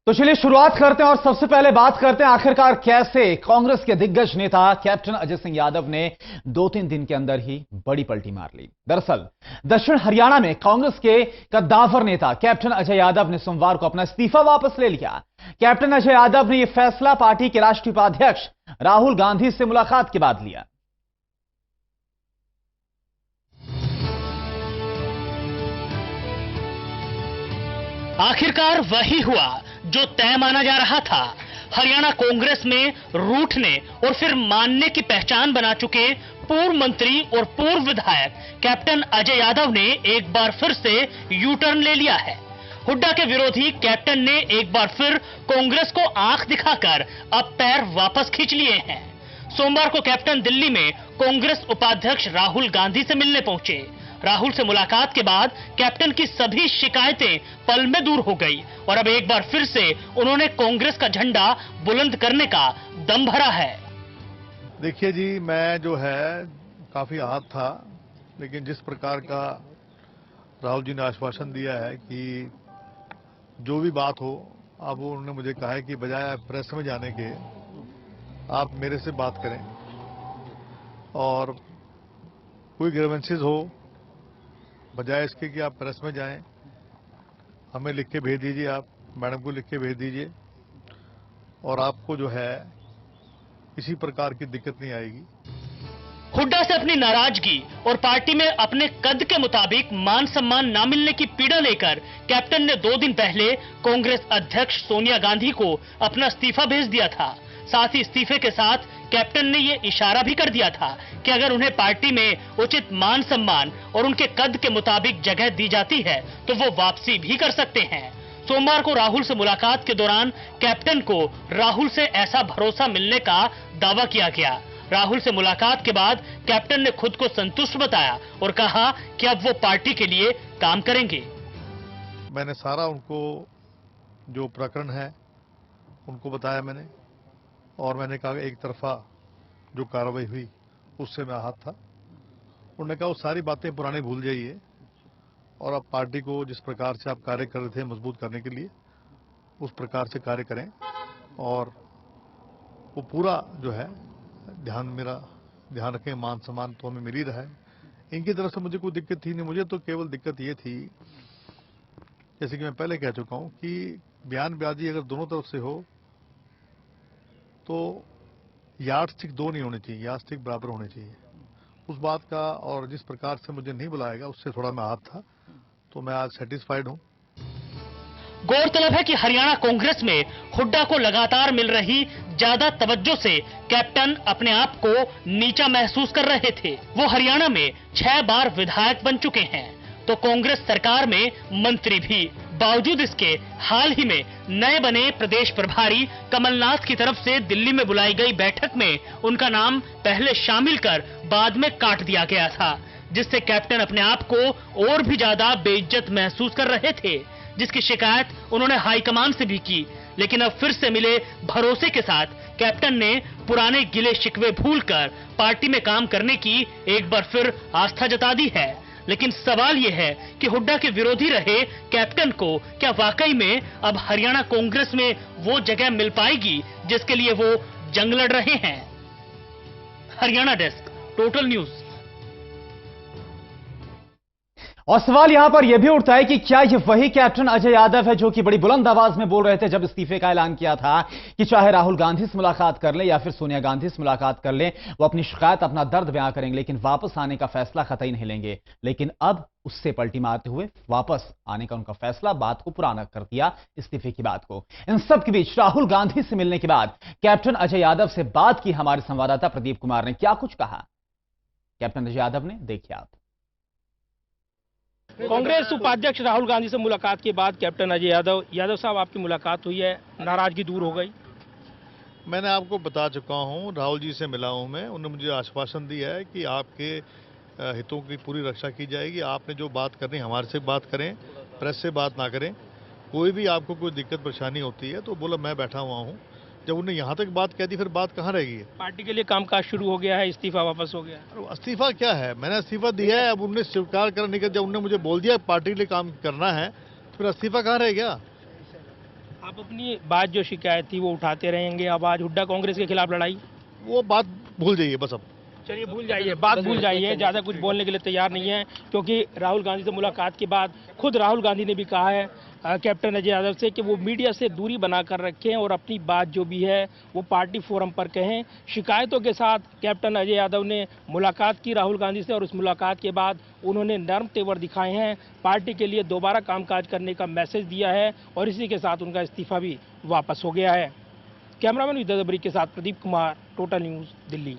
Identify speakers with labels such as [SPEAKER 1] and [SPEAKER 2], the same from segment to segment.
[SPEAKER 1] तो चलिए शुरुआत करते हैं और सबसे पहले बात करते हैं आखिरकार कैसे कांग्रेस के दिग्गज नेता कैप्टन अजय सिंह यादव ने 2-3 दिन के अंदर ही बड़ी पलटी मार ली। दरअसल दक्षिण हरियाणा में कांग्रेस के कद्दावर नेता कैप्टन अजय यादव ने सोमवार को अपना इस्तीफा वापस ले लिया। कैप्टन अजय यादव ने यह फैसला पार्टी के राष्ट्रीय उपाध्यक्ष राहुल गांधी से मुलाकात के बाद लिया।
[SPEAKER 2] आखिरकार वही हुआ जो तय माना जा रहा था। हरियाणा कांग्रेस में रूठने और फिर मानने की पहचान बना चुके पूर्व मंत्री और पूर्व विधायक कैप्टन अजय यादव ने एक बार फिर से यू टर्न ले लिया है। हुड्डा के विरोधी कैप्टन ने एक बार फिर कांग्रेस को आंख दिखाकर अब पैर वापस खींच लिए हैं। सोमवार को कैप्टन दिल्ली में कांग्रेस उपाध्यक्ष राहुल गांधी से मिलने पहुंचे। राहुल से मुलाकात के बाद कैप्टन की सभी शिकायतें पल में दूर हो गई और अब एक बार फिर से उन्होंने कांग्रेस का झंडा बुलंद करने का दम भरा है।
[SPEAKER 3] देखिए जी, मैं जो है काफी आहत था, लेकिन जिस प्रकार का राहुल जी ने आश्वासन दिया है कि जो भी बात हो, अब उन्होंने मुझे कहा है कि बजाय प्रेस में जाने के आप मेरे से बात करें और कोई ग्रीवेंसेस हो, बजाय इसके कि आप प्रेस में जाएं, हमें लिख के भेज दीजिए, आप मैडम को लिख के भेज दीजिए और आपको जो है किसी प्रकार की दिक्कत नहीं आएगी।
[SPEAKER 2] हुड्डा से अपनी नाराजगी और पार्टी में अपने कद के मुताबिक मान सम्मान न मिलने की पीड़ा लेकर कैप्टन ने 2 दिन पहले कांग्रेस अध्यक्ष सोनिया गांधी को अपना इस्तीफा भेज दिया था। साथ ही इस्तीफे के साथ कैप्टन ने ये इशारा भी कर दिया था कि अगर उन्हें पार्टी में उचित मान सम्मान और उनके कद के मुताबिक जगह दी जाती है तो वो वापसी भी कर सकते हैं। सोमवार को राहुल से मुलाकात के दौरान कैप्टन को राहुल से ऐसा भरोसा मिलने का दावा किया गया। राहुल से मुलाकात के बाद कैप्टन ने खुद को संतुष्ट बताया और कहा कि अब वो पार्टी के लिए काम करेंगे।
[SPEAKER 3] मैंने सारा उनको जो प्रकरण है उनको बताया मैंने, और मैंने कहा एक तरफा जो कार्रवाई हुई उससे मैं आहत था। उन्होंने कहा वो सारी बातें पुरानी भूल जाइए और अब पार्टी को जिस प्रकार से आप कार्य कर रहे थे मजबूत करने के लिए उस प्रकार से कार्य करें और वो पूरा जो है ध्यान रखें। मान सम्मान तो हमें मिल ही रहा है। इनकी तरफ से मुझे कोई दिक्कत थी नहीं। मुझे तो केवल दिक्कत ये थी, जैसे कि मैं पहले कह चुका हूं, कि बयानबाजी अगर दोनों तरफ से हो तो यार्डस्टिक 2 नहीं होनी चाहिए, यार्डस्टिक बराबर होनी चाहिए। उस बात का और जिस प्रकार से मुझे नहीं बुलाएगा उससे थोड़ा मैं आहत था, तो मैं आज सेटिस्फाइड हूं।
[SPEAKER 2] गौरतलब है कि हरियाणा कांग्रेस में हुड्डा को लगातार मिल रही ज्यादा तवज्जो से कैप्टन अपने आप को नीचा महसूस कर रहे थे। वो हरियाणा में 6 बार विधायक बन चुके हैं तो कांग्रेस सरकार में मंत्री भी। बावजूद इसके हाल ही में नए बने प्रदेश प्रभारी कमलनाथ की तरफ से दिल्ली में बुलाई गई बैठक में उनका नाम पहले शामिल कर बाद में काट दिया गया था, जिससे कैप्टन अपने आप को और भी ज्यादा बेइज्जत महसूस कर रहे थे, जिसकी शिकायत उन्होंने हाईकमान से भी की। लेकिन अब फिर से मिले भरोसे के साथ कैप्टन ने पुराने गिले शिकवे भूलकर पार्टी में काम करने की एक बार फिर आस्था जता दी है। लेकिन सवाल यह है कि हुड्डा के विरोधी रहे कैप्टन को क्या वाकई में अब हरियाणा कांग्रेस में वो जगह मिल पाएगी जिसके लिए वो जंग लड़ रहे हैं। Haryana desk, total news.
[SPEAKER 1] और सवाल यहां पर यह भी उठता है कि क्या यह वही कैप्टन अजय यादव है जो कि बड़ी बुलंद आवाज में बोल रहे थे जब इस्तीफे का ऐलान किया था कि चाहे राहुल गांधी से मुलाकात कर ले या फिर सोनिया गांधी से मुलाकात कर ले, वो अपनी शिकायत, अपना दर्द बयां करेंगे लेकिन वापस आने का फैसला कतई नहीं लेंगे। लेकिन अब उससे पलटी मारते हुए वापस आने का उनका फैसला, बात को पुराना कर दिया, इस्तीफे की बात को। इन सब के बीच राहुल गांधी से मिलने के बाद कैप्टन अजय यादव से बात की हमारे संवाददाता प्रदीप कुमार ने क्या कुछ कहा कैप्टन अजय यादव ने, देखिए आप।
[SPEAKER 4] कांग्रेस उपाध्यक्ष राहुल गांधी से मुलाकात के बाद कैप्टन अजय यादव साहब, आपकी मुलाकात हुई है, नाराजगी दूर हो गई?
[SPEAKER 3] मैंने आपको बता चुका हूं, राहुल जी से मिला हूं मैं। उन्होंने मुझे आश्वासन दिया है कि आपके हितों की पूरी रक्षा की जाएगी। आपने जो बात करनी हमारे से बात करें, प्रेस से बात ना करें। कोई भी आपको कोई दिक्कत परेशानी होती है तो बोला मैं बैठा हुआ हूँ। जब उन्होंने यहाँ तक बात कह दी फिर बात कहाँ रहेगी? पार्टी
[SPEAKER 4] के लिए कामकाज शुरू हो गया है, इस्तीफा वापस हो गया?
[SPEAKER 3] इस्तीफा क्या है, मैंने इस्तीफा दिया है। अब उन्होंने स्वीकार करने का, जब उन्होंने मुझे बोल दिया पार्टी के लिए काम करना है तो फिर इस्तीफा कहाँ रह गया?
[SPEAKER 4] आप अपनी बात जो शिकायत थी वो उठाते रहेंगे, अब आज हुड्डा कांग्रेस के खिलाफ लड़ाई?
[SPEAKER 3] वो बात भूल जाइए बस अब।
[SPEAKER 4] चलिए भूल जाइए, बात भूल जाइए, ज़्यादा कुछ बोलने के लिए तैयार नहीं है, क्योंकि राहुल गांधी से मुलाकात के बाद खुद राहुल गांधी ने भी कहा है कैप्टन अजय यादव से कि वो मीडिया से दूरी बनाकर रखें और अपनी बात जो भी है वो पार्टी फोरम पर कहें। शिकायतों के साथ कैप्टन अजय यादव ने मुलाकात की राहुल गांधी से और उस मुलाकात के बाद उन्होंने नर्म तेवर दिखाए हैं, पार्टी के लिए दोबारा कामकाज करने का मैसेज दिया है और इसी के साथ उनका इस्तीफा भी वापस हो गया है। कैमरामैन विद्या दबरी के साथ प्रदीप कुमार, टोटल न्यूज़, दिल्ली।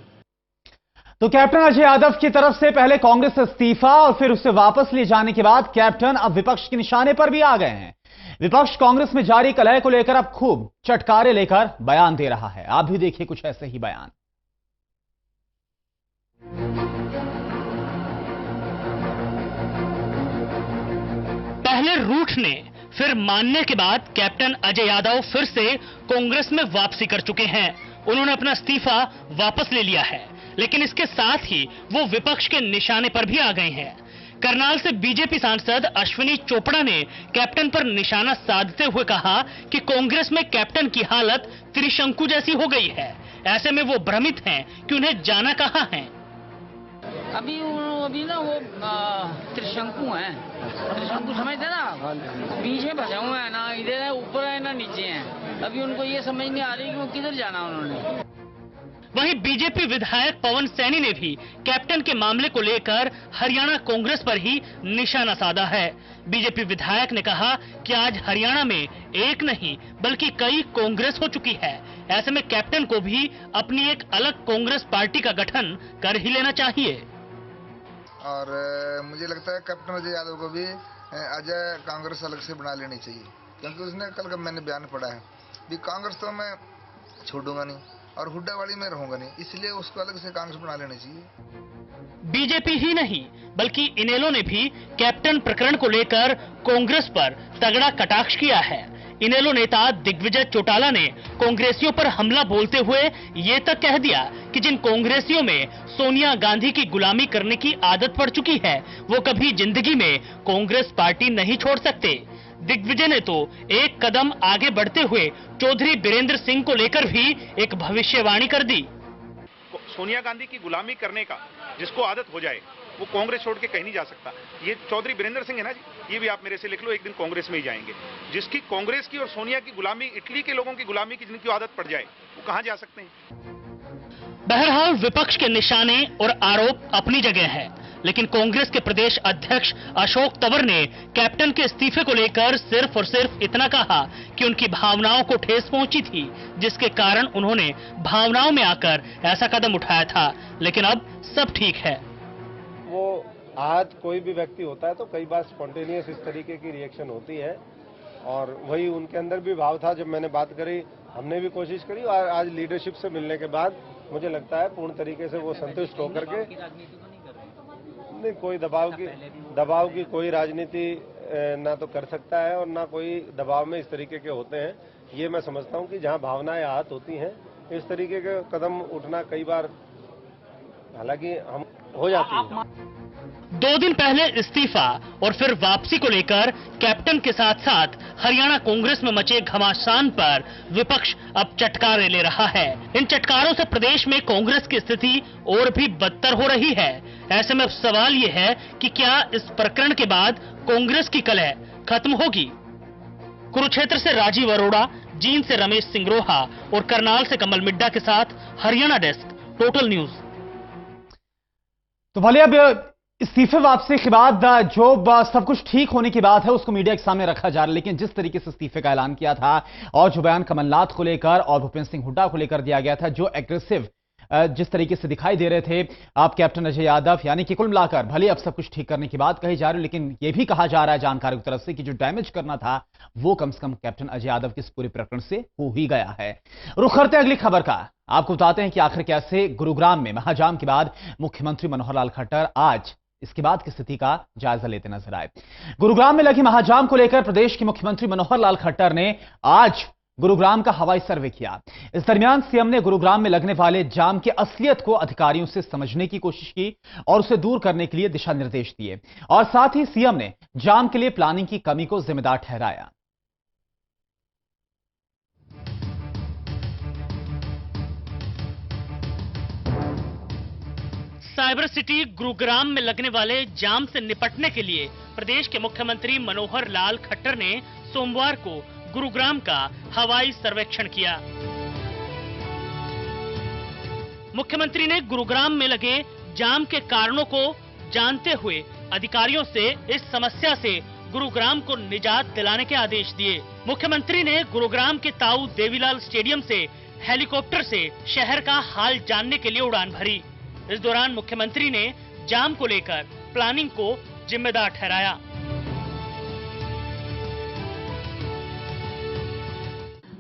[SPEAKER 1] तो कैप्टन अजय यादव की तरफ से पहले कांग्रेस से इस्तीफा और फिर उसे वापस लिए जाने के बाद कैप्टन अब विपक्ष के निशाने पर भी आ गए हैं। विपक्ष कांग्रेस में जारी कलह को लेकर अब खूब चटकारे लेकर बयान दे रहा है। आप भी देखिए कुछ ऐसे ही बयान।
[SPEAKER 2] पहले रूठने फिर मानने के बाद कैप्टन अजय यादव फिर से कांग्रेस में वापसी कर चुके हैं। उन्होंने अपना इस्तीफा वापस ले लिया है, लेकिन इसके साथ ही वो विपक्ष के निशाने पर भी आ गए हैं। करनाल से बीजेपी सांसद अश्विनी चोपड़ा ने कैप्टन पर निशाना साधते हुए कहा कि कांग्रेस में कैप्टन की हालत त्रिशंकु जैसी हो गई है। ऐसे में वो भ्रमित हैं कि उन्हें जाना कहां है।
[SPEAKER 5] अभी ना वो त्रिशंकु हैं, त्रिशंकु समझते ना, पीछे फंसे हुए हैं, ना इधर है ऊपर है ना नीचे हैं। अभी उनको ये समझ नहीं आ रही कि वो किधर जाना उन्होंने।
[SPEAKER 2] वहीं बीजेपी विधायक पवन सैनी ने भी कैप्टन के मामले को लेकर हरियाणा कांग्रेस पर ही निशाना साधा है। बीजेपी विधायक ने कहा कि आज हरियाणा में एक नहीं बल्कि कई कांग्रेस हो चुकी है। ऐसे में कैप्टन को भी अपनी एक अलग कांग्रेस पार्टी का गठन कर ही लेना चाहिए।
[SPEAKER 6] और मुझे लगता है कैप्टन अजय यादव को भी अजय कांग्रेस अलग से बना लेनी चाहिए, क्योंकि उसने कल का मैंने बयान पढ़ा है कि कांग्रेस तो मैं छोड़ूंगा नहीं और हुड्डावाड़ी में रहूंगा नहीं, इसलिए उसको अलग से कांग्रेस बना लेनी चाहिए।
[SPEAKER 2] बीजेपी ही नहीं बल्कि इनेलो ने भी कैप्टन प्रकरण को लेकर कांग्रेस पर तगड़ा कटाक्ष किया है। इनेलो नेता दिग्विजय चौटाला ने कांग्रेसियों पर हमला बोलते हुए ये तक कह दिया कि जिन कांग्रेसियों में सोनिया गांधी की गुलामी करने की आदत पड़ चुकी है वो कभी जिंदगी में कांग्रेस पार्टी नहीं छोड़ सकते। दिग्विजय ने तो एक कदम आगे बढ़ते हुए चौधरी बीरेंद्र सिंह को लेकर भी एक भविष्यवाणी कर दी।
[SPEAKER 7] सोनिया गांधी की गुलामी करने का जिसको आदत हो जाए वो कांग्रेस छोड़ के कहीं नहीं जा सकता। ये चौधरी बीरेंद्र सिंह है ना जी, ये भी आप मेरे से लिख लो, एक दिन कांग्रेस में ही जाएंगे। जिसकी कांग्रेस की और सोनिया की गुलामी, इटली के लोगों की गुलामी की जिनकी आदत पड़ जाए वो कहां जा सकते हैं।
[SPEAKER 2] बहरहाल विपक्ष के निशाने और आरोप अपनी जगह है, लेकिन कांग्रेस के प्रदेश अध्यक्ष अशोक तंवर ने कैप्टन के इस्तीफे को लेकर सिर्फ और सिर्फ इतना कहा कि उनकी भावनाओं को ठेस पहुंची थी, जिसके कारण उन्होंने भावनाओं में आकर ऐसा कदम उठाया था, लेकिन अब सब ठीक है।
[SPEAKER 8] वो आज कोई भी व्यक्ति होता है तो कई बार स्पॉन्टेनियस इस तरीके की रिएक्शन होती है, और वही उनके अंदर भी भाव था। जब मैंने बात करी, हमने भी कोशिश करी, और आज लीडरशिप से मिलने के बाद मुझे लगता है पूर्ण तरीके से वो संतुष्ट होकर के नहीं, कोई दबाव की कोई राजनीति ना तो कर सकता है और ना कोई दबाव में इस तरीके के होते हैं। ये मैं समझता हूं कि जहां भावनाएं आहत होती हैं, इस तरीके के कदम उठना कई बार हालांकि हम हो जाती है।
[SPEAKER 2] 2 दिन पहले इस्तीफा और फिर वापसी को लेकर कैप्टन के साथ साथ हरियाणा कांग्रेस में मचे घमासान पर विपक्ष अब चटकारे ले रहा है। इन चटकारों से प्रदेश में कांग्रेस की स्थिति और भी बदतर हो रही है। ऐसे में अब सवाल ये है कि क्या इस प्रकरण के बाद कांग्रेस की कलह खत्म होगी। कुरुक्षेत्र से राजीव अरोड़ा, जींद से रमेश सिंगरोहा और करनाल से कमल मिड्डा के साथ हरियाणा डेस्क, टोटल न्यूज।
[SPEAKER 1] तो भले अब इस्तीफे वापसी के बाद जो सब कुछ ठीक होने की बात है उसको मीडिया के सामने रखा जा रहा है, लेकिन जिस तरीके से इस्तीफे का ऐलान किया था और जो बयान कमलनाथ को लेकर और भूपेंद्र सिंह हुड्डा को लेकर दिया गया था, जो एग्रेसिव जिस तरीके से दिखाई दे रहे थे आप कैप्टन अजय यादव, यानी कि कुल मिलाकर भले अब सब कुछ ठीक करने की बात कही जा रही है, लेकिन यह भी कहा जा रहा है जानकारों की तरफ से कि जो डैमेज करना था वो कम से कम कैप्टन अजय यादव के इस पूरे प्रकरण से हो ही गया है। रुख करते हैं अगली खबर का। आपको बताते हैं कि आखिर कैसे गुरुग्राम में महाजाम के बाद मुख्यमंत्री मनोहर लाल खट्टर आज इसके बाद की स्थिति का जायजा लेते नजर आए। गुरुग्राम में लगी महाजाम को लेकर प्रदेश के मुख्यमंत्री मनोहर लाल खट्टर ने आज गुरुग्राम का हवाई सर्वे किया। इस दरमियान सीएम ने गुरुग्राम में लगने वाले जाम की असलियत को अधिकारियों से समझने की कोशिश की और उसे दूर करने के लिए दिशा निर्देश दिए, और साथ ही सीएम ने जाम के लिए प्लानिंग की कमी को जिम्मेदार ठहराया।
[SPEAKER 2] साइबर सिटी गुरुग्राम में लगने वाले जाम से निपटने के लिए प्रदेश के मुख्यमंत्री मनोहर लाल खट्टर ने सोमवार को गुरुग्राम का हवाई सर्वेक्षण किया। मुख्यमंत्री ने गुरुग्राम में लगे जाम के कारणों को जानते हुए अधिकारियों से इस समस्या से गुरुग्राम को निजात दिलाने के आदेश दिए। मुख्यमंत्री ने गुरुग्राम के ताऊ देवीलाल स्टेडियम से हेलीकॉप्टर से शहर का हाल जानने के लिए उड़ान भरी। इस दौरान मुख्यमंत्री ने जाम को लेकर प्लानिंग को जिम्मेदार ठहराया।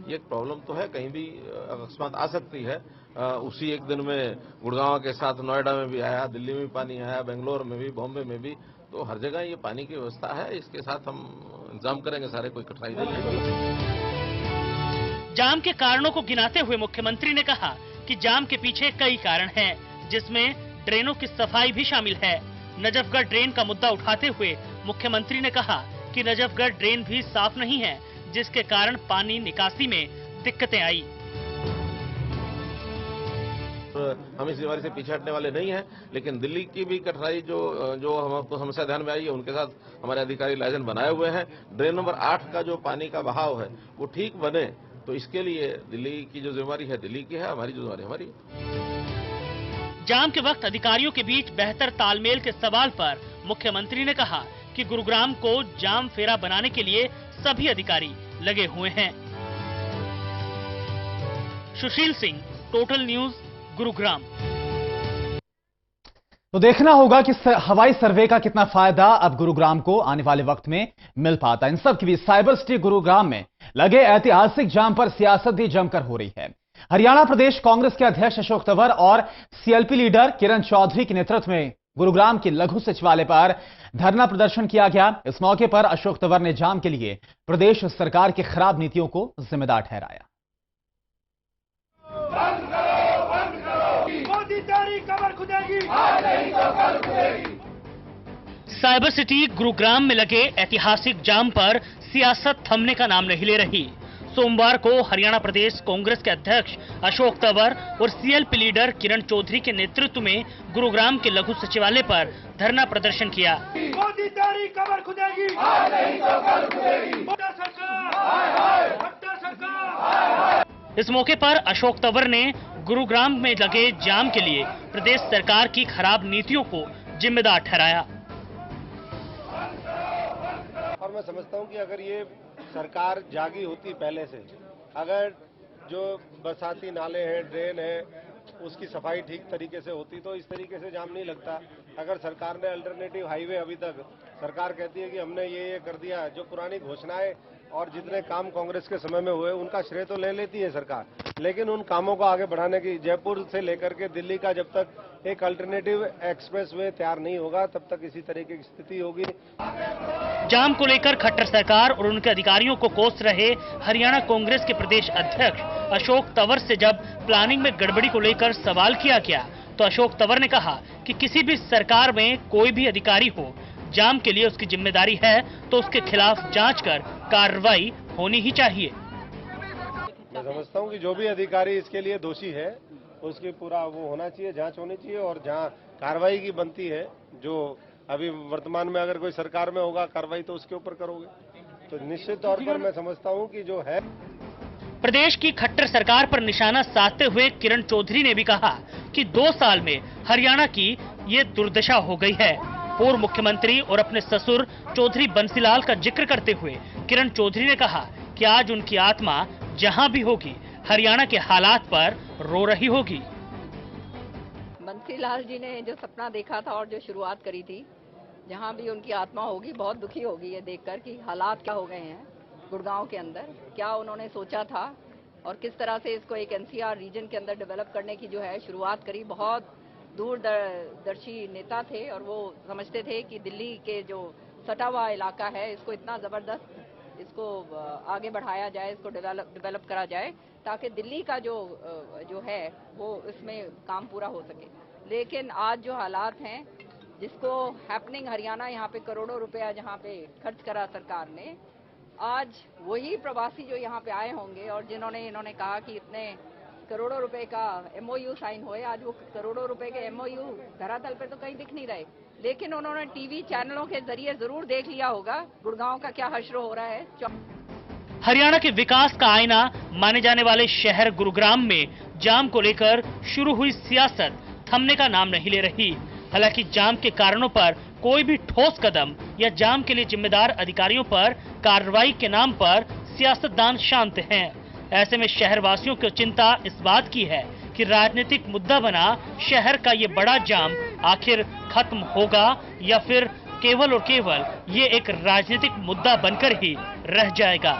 [SPEAKER 9] ये एक प्रॉब्लम तो है, कहीं भी अकस्मात आ सकती है। उसी एक दिन में गुड़गांव के साथ नोएडा में भी आया, दिल्ली में भी पानी आया, बेंगलोर में भी, बॉम्बे में भी, तो हर जगह ये पानी की व्यवस्था है। इसके साथ हम इंतजाम करेंगे सारे, कोई कठिनाई नहीं है।
[SPEAKER 2] जाम के कारणों को गिनाते हुए मुख्यमंत्री ने कहा कि जाम के पीछे कई कारण हैं, जिसमें ड्रेनों की सफाई भी शामिल है। नजफगढ़ ड्रेन का मुद्दा उठाते हुए मुख्यमंत्री ने कहा कि नजफगढ़ ड्रेन भी साफ नहीं है, जिसके कारण पानी निकासी में दिक्कतें आई।
[SPEAKER 9] हम इस बीमारी से पीछे हटने वाले नहीं हैं, लेकिन दिल्ली की भी कठिनाई जो हमको समस्या ध्यान में आई है, उनके साथ हमारे अधिकारी लाइजन बनाए हुए हैं। ड्रेन नंबर 8 का जो पानी का बहाव है वो ठीक बने, तो इसके लिए दिल्ली की जो जिम्मेवारी है दिल्ली की है, हमारी जो जिम्मेवारी हमारी है।
[SPEAKER 2] जाम के वक्त अधिकारियों के बीच बेहतर तालमेल के सवाल पर मुख्यमंत्री ने कहा कि गुरुग्राम को जाम फेरा बनाने के लिए सभी अधिकारी लगे हुए हैं। Sushil Singh, total news, Gurugram.
[SPEAKER 1] तो देखना होगा कि हवाई सर्वे का कितना फायदा अब गुरुग्राम को आने वाले वक्त में मिल पाता है। इन सब के बीच साइबर सिटी गुरुग्राम में लगे ऐतिहासिक जाम पर सियासत भी जमकर हो रही है। हरियाणा प्रदेश कांग्रेस के अध्यक्ष अशोक तंवर और सीएलपी लीडर किरण चौधरी के नेतृत्व में गुरुग्राम के लघु सचिवालय पर धरना प्रदर्शन किया गया। इस मौके पर अशोक तंवर ने जाम के लिए प्रदेश सरकार की खराब नीतियों को जिम्मेदार ठहराया।
[SPEAKER 2] साइबर सिटी गुरुग्राम में लगे ऐतिहासिक जाम पर सियासत थमने का नाम नहीं ले रही। सोमवार को हरियाणा प्रदेश कांग्रेस के अध्यक्ष अशोक तंवर और सीएलपी लीडर किरण चौधरी के नेतृत्व में गुरुग्राम के लघु सचिवालय पर धरना प्रदर्शन किया। इस मौके पर अशोक तंवर ने गुरुग्राम में लगे जाम के लिए प्रदेश सरकार की खराब नीतियों को जिम्मेदार ठहराया।
[SPEAKER 8] और मैं समझता हूं कि अगर ये सरकार जागी होती पहले से, अगर जो बरसाती नाले हैं, ड्रेन है, उसकी सफाई ठीक तरीके से होती तो इस तरीके से जाम नहीं लगता। अगर सरकार ने अल्टरनेटिव हाईवे, अभी तक सरकार कहती है कि हमने ये कर दिया, जो पुरानी घोषणाएं और जितने काम कांग्रेस के समय में हुए उनका श्रेय तो ले लेती है सरकार, लेकिन उन कामों को आगे बढ़ाने की, जयपुर से लेकर के दिल्ली का जब तक एक अल्टरनेटिव एक्सप्रेसवे तैयार नहीं होगा तब तक इसी तरीके की स्थिति होगी।
[SPEAKER 2] जाम को लेकर खट्टर सरकार और उनके अधिकारियों को कोस रहे हरियाणा कांग्रेस के प्रदेश अध्यक्ष अशोक तंवर से जब प्लानिंग में गड़बड़ी को लेकर सवाल किया गया तो अशोक तंवर ने कहा कि किसी भी सरकार में कोई भी अधिकारी हो, जाम के लिए उसकी जिम्मेदारी है तो उसके खिलाफ जांच कर कार्रवाई होनी ही चाहिए।
[SPEAKER 8] मैं समझता हूं कि जो भी अधिकारी इसके लिए दोषी है उसकी पूरा वो होना चाहिए, जांच होनी चाहिए, और जहां कार्रवाई की बनती है, जो अभी वर्तमान में अगर कोई सरकार में होगा कार्रवाई तो उसके ऊपर करोगे, तो निश्चित तौर पर मैं समझता हूं कि जो है।
[SPEAKER 2] प्रदेश की खट्टर सरकार पर निशाना साधते हुए किरण चौधरी ने भी कहा कि 2 साल में हरियाणा की ये दुर्दशा हो गई है। पूर्व मुख्यमंत्री और अपने ससुर चौधरी बंसीलाल का जिक्र करते हुए किरण चौधरी ने कहा कि आज उनकी आत्मा जहां भी होगी हरियाणा के हालात पर रो रही होगी।
[SPEAKER 10] बंसीलाल जी ने जो सपना देखा था और जो शुरुआत करी थी, जहां भी उनकी आत्मा होगी बहुत दुखी होगी ये देखकर कि हालात क्या हो गए हैं गुड़गांव के अंदर, क्या उन्होंने सोचा था और किस तरह से इसको एक एनसीआर रीजन के अंदर डेवलप करने की जो है शुरुआत करी। बहुत दूरदर्शी नेता थे और वो समझते थे कि दिल्ली के जो सटा हुआ इलाका है इसको इतना ज़बरदस्त इसको आगे बढ़ाया जाए, इसको डेवलप करा जाए ताकि दिल्ली का जो है वो इसमें काम पूरा हो सके। लेकिन आज जो हालात हैं, जिसको हैपनिंग हरियाणा यहाँ पे करोड़ों रुपया जहाँ पे खर्च करा सरकार ने, आज वही प्रवासी जो यहाँ पे आए होंगे और इन्होंने कहा कि इतने करोड़ों रुपए का MOU साइन हुए, आज वो करोड़ों रुपए के MOU धरातल पे तो कहीं दिख नहीं रहे, लेकिन उन्होंने टीवी चैनलों के जरिए जरूर देख लिया होगा गुड़गांव का क्या हश्र हो रहा है।
[SPEAKER 2] हरियाणा के विकास का आईना माने जाने वाले शहर गुरुग्राम में जाम को लेकर शुरू हुई सियासत थमने का नाम नहीं ले रही। हालांकि जाम के कारणों पर कोई भी ठोस कदम या जाम के लिए जिम्मेदार अधिकारियों पर कार्रवाई के नाम पर सियासतदान शांत हैं। ऐसे में शहरवासियों की चिंता इस बात की है कि राजनीतिक मुद्दा बना शहर का ये बड़ा जाम आखिर खत्म होगा या फिर केवल और केवल ये एक राजनीतिक मुद्दा बनकर ही रह जाएगा।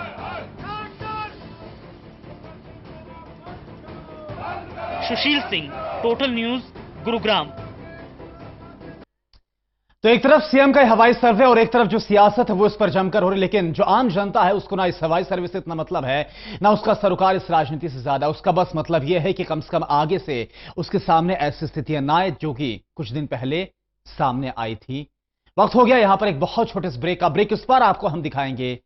[SPEAKER 2] Sushil Singh, total news, Gurugram.
[SPEAKER 1] तो एक तरफ सीएम का हवाई सर्वे और एक तरफ जो सियासत है वो इस पर जमकर हो रही, लेकिन जो आम जनता है उसको ना इस हवाई सर्वे से इतना मतलब है, ना उसका सरोकार इस राजनीति से ज्यादा। उसका बस मतलब यह है कि कम से कम आगे से उसके सामने ऐसी स्थितियां ना आए जो कि कुछ दिन पहले सामने आई थी। वक्त हो गया यहां पर एक बहुत छोटे से ब्रेक का। ब्रेक इस पर आपको हम दिखाएंगे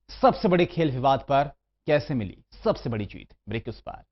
[SPEAKER 1] सबसे बड़े खेल विवाद पर कैसे मिली सबसे बड़ी जीत। ब्रेक इस पर।